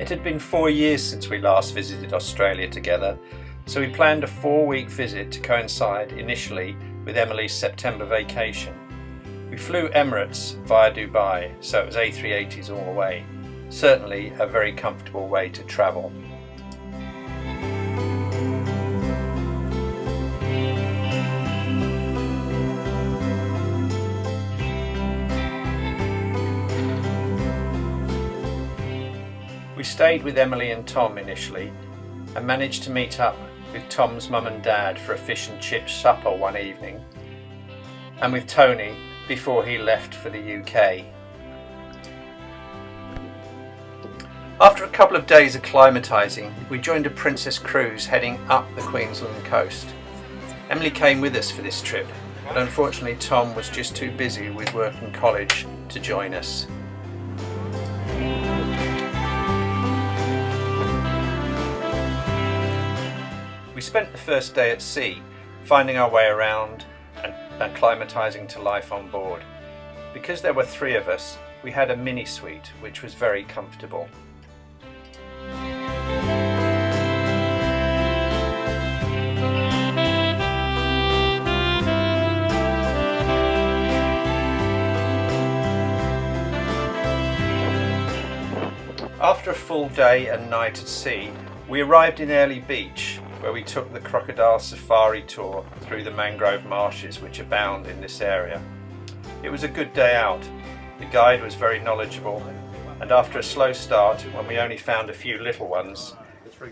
It had been 4 years since we last visited Australia together, so we planned a 4-week visit to coincide initially with Emily's September vacation. We flew Emirates via Dubai, so it was A380s all the way. Certainly a very comfortable way to travel. We stayed with Emily and Tom initially and managed to meet up with Tom's mum and dad for a fish and chips supper one evening, and with Tony before he left for the UK. After a couple of days acclimatising, we joined a Princess cruise heading up the Queensland coast. Emily came with us for this trip, but unfortunately Tom was just too busy with work and college to join us. We spent the first day at sea, finding our way around and acclimatising to life on board. Because there were 3 of us, we had a mini suite which was very comfortable. After a full day and night at sea, we arrived in Airlie Beach, where we took the crocodile safari tour through the mangrove marshes which abound in this area. It was a good day out. The guide was very knowledgeable, and after a slow start, when we only found a few little ones,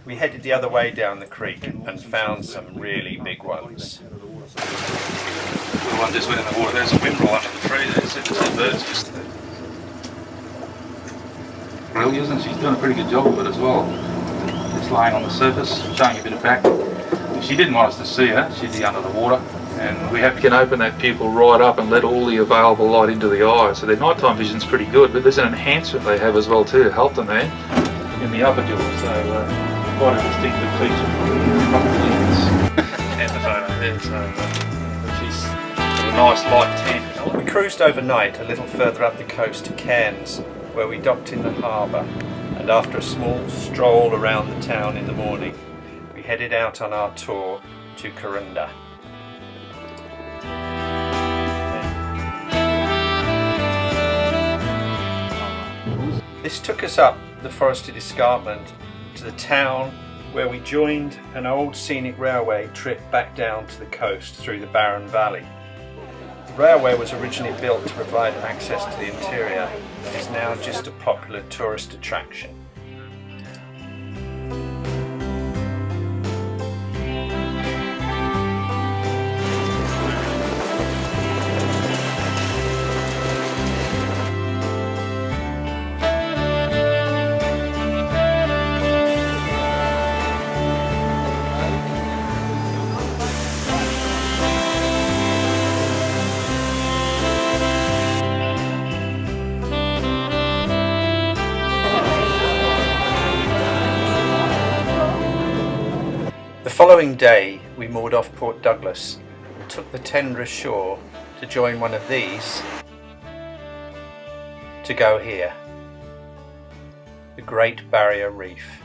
we headed the other way down the creek and found some really big ones. The one just went in the water. There's a whimbrel under the tree there. So there's 2 birds just there. Really, isn't she? She's doing a pretty good job of it as well. Just lying on the surface, showing a bit of back. If she didn't want us to see her, she'd be under the water. And we can open that pupil right up and let all the available light into the eye. So their nighttime vision's pretty good, but there's an enhancement they have as well too to help them there in the upper jaw. So quite a distinctive feature from the lens. And the photo there, so she's got a nice light tan. We cruised overnight a little further up the coast to Cairns, where we docked in the harbour, and after a small stroll around the town in the morning, we headed out on our tour to Karoonda. This took us up the forested escarpment to the town, where we joined an old scenic railway trip back down to the coast through the Barron Valley. The railway was originally built to provide access to the interior and is now just a popular tourist attraction. The following day we moored off Port Douglas and took the tender ashore to join one of these to go here. The Great Barrier Reef,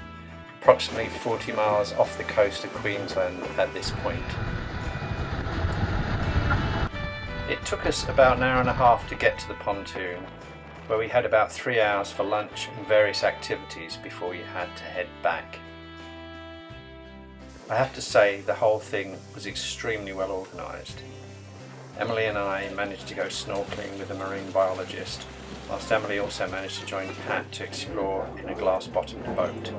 approximately 40 miles off the coast of Queensland at this point. It took us about an hour and a half to get to the pontoon, where we had about 3 hours for lunch and various activities before we had to head back. I have to say the whole thing was extremely well organised. Emily and I managed to go snorkelling with a marine biologist, whilst Emily also managed to join Pat to explore in a glass-bottomed boat.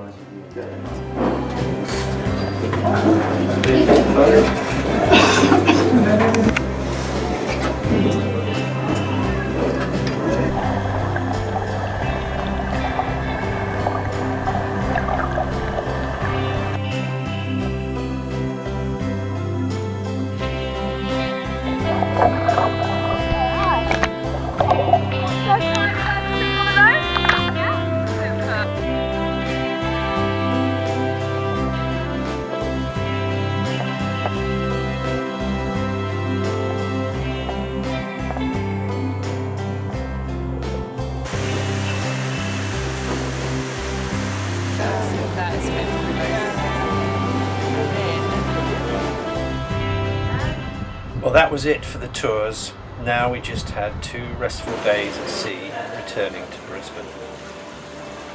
That is Well, that was it for the tours. Now we just had 2 restful days at sea, returning to Brisbane.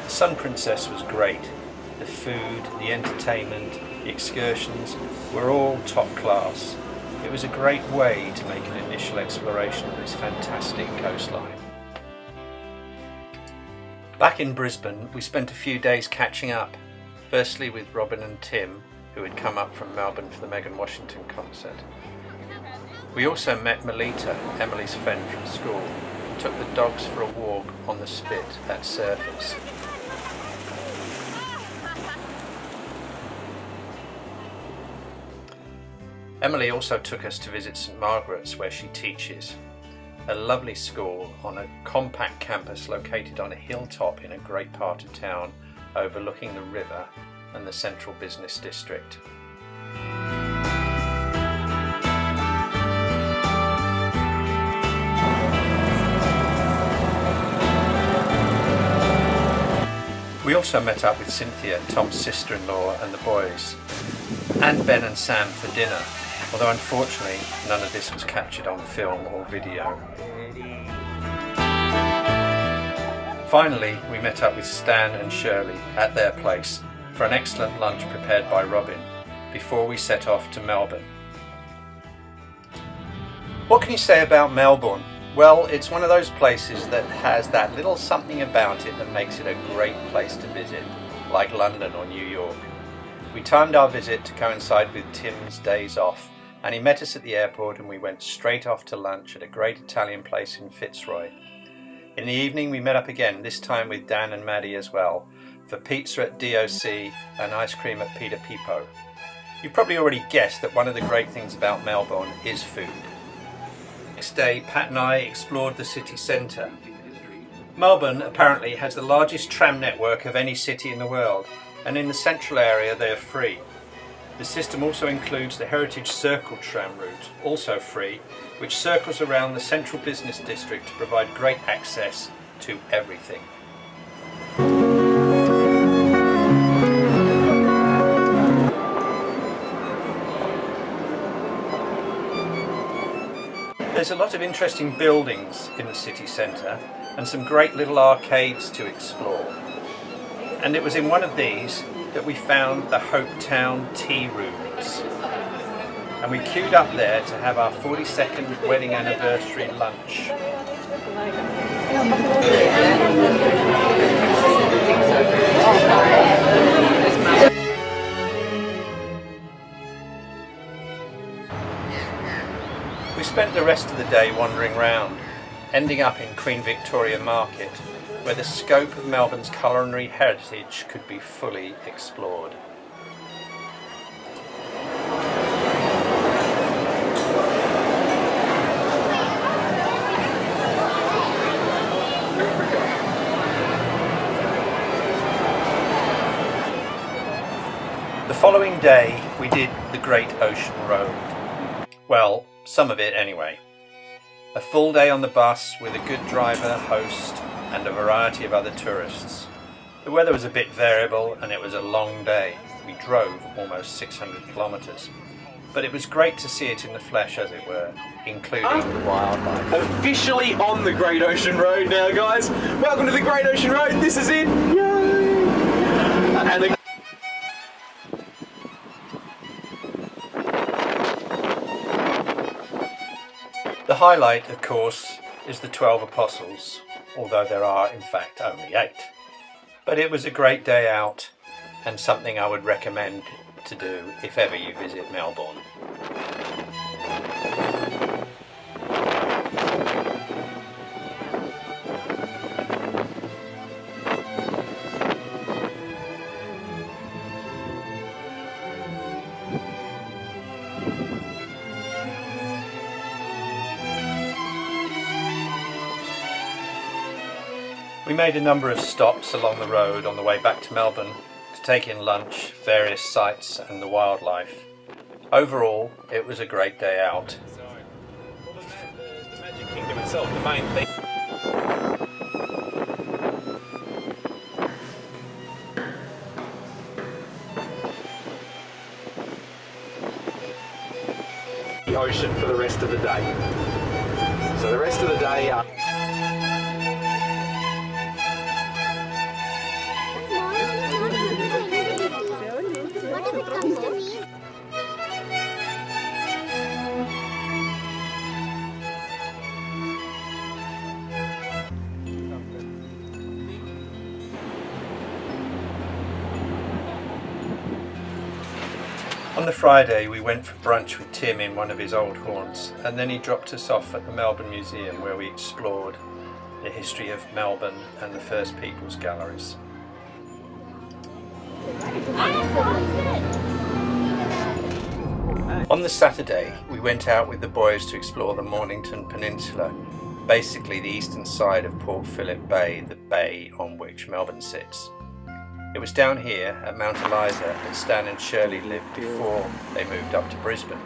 The Sun Princess was great. The food, the entertainment, the excursions were all top class. It was a great way to make an initial exploration of this fantastic coastline. Back in Brisbane, we spent a few days catching up, firstly with Robin and Tim, who had come up from Melbourne for the Megan Washington concert. We also met Melita, Emily's friend from school, and took the dogs for a walk on the Spit at Surfers. Emily also took us to visit St Margaret's, where she teaches. A lovely school on a compact campus located on a hilltop in a great part of town, overlooking the river and the central business district. We also met up with Cynthia, Tom's sister-in-law, and the boys, and Ben and Sam for dinner, although unfortunately none of this was captured on film or video. Finally, we met up with Stan and Shirley at their place for an excellent lunch prepared by Robin before we set off to Melbourne. What can you say about Melbourne? Well, it's one of those places that has that little something about it that makes it a great place to visit, like London or New York. We timed our visit to coincide with Tim's days off, and he met us at the airport and we went straight off to lunch at a great Italian place in Fitzroy. In the evening we met up again, this time with Dan and Maddie as well, for pizza at DOC and ice cream at Peter Pipo. You've probably already guessed that one of the great things about Melbourne is food. Next day, Pat and I explored the city centre. Melbourne apparently has the largest tram network of any city in the world, and in the central area they are free. The system also includes the Heritage Circle tram route, also free, which circles around the central business district to provide great access to everything. There's a lot of interesting buildings in the city centre and some great little arcades to explore. And it was in one of these that we found the Hopetown Tea Rooms. And we queued up there to have our 42nd wedding anniversary lunch. We spent the rest of the day wandering round, ending up in Queen Victoria Market, where the scope of Melbourne's culinary heritage could be fully explored. The following day we did the Great Ocean Road. Well, some of it anyway. A full day on the bus with a good driver, host, and a variety of other tourists. The weather was a bit variable and it was a long day. We drove almost 600 kilometres. But it was great to see it in the flesh, as it were, including the wildlife. Officially on the Great Ocean Road now, guys. Welcome to the Great Ocean Road. This is it. Yay! And the highlight, of course, is the 12 Apostles, although there are in fact only 8. But it was a great day out and something I would recommend to do if ever you visit Melbourne. We made a number of stops along the road on the way back to Melbourne to take in lunch, various sights and the wildlife. Overall, it was a great day out. the Magic Kingdom itself, the main thing. ocean for the rest of the day. So the rest of the day. On the Friday we went for brunch with Tim in one of his old haunts, and then he dropped us off at the Melbourne Museum where we explored the history of Melbourne and the First Peoples Galleries. On the Saturday we went out with the boys to explore the Mornington Peninsula, basically the eastern side of Port Phillip Bay, the bay on which Melbourne sits. It was down here at Mount Eliza that Stan and Shirley lived before they moved up to Brisbane.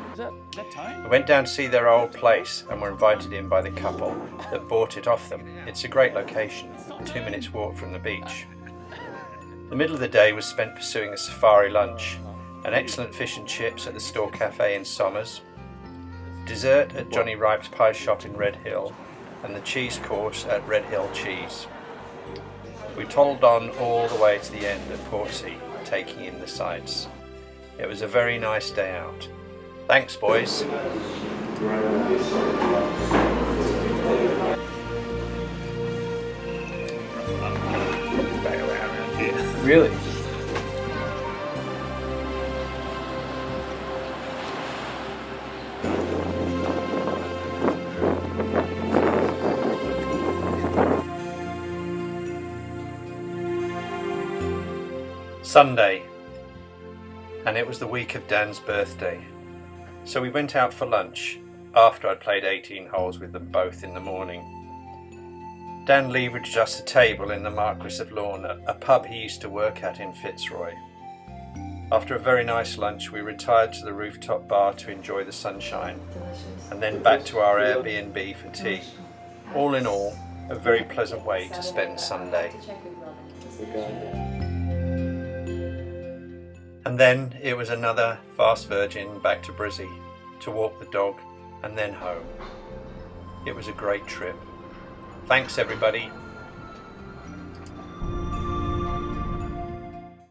We went down to see their old place and were invited in by the couple that bought it off them. It's a great location, 2 minutes walk from the beach. The middle of the day was spent pursuing a safari lunch, an excellent fish and chips at the Store Cafe in Somers, dessert at Johnny Ripe's Pie Shop in Red Hill, and the cheese course at Red Hill Cheese. We toddled on all the way to the end of Portsea, taking in the sights. It was a very nice day out. Thanks, boys. Really? Sunday, and it was the week of Dan's birthday. So we went out for lunch after I'd played 18 holes with them both in the morning. Dan leveraged us a table in the Marquis of Lorna, a pub he used to work at in Fitzroy. After a very nice lunch, we retired to the rooftop bar to enjoy the sunshine, and then back to our Airbnb for tea. All in all, a very pleasant way to spend Sunday. And then it was another fast virgin back to Brizzy to walk the dog and then home. It was a great trip. Thanks everybody.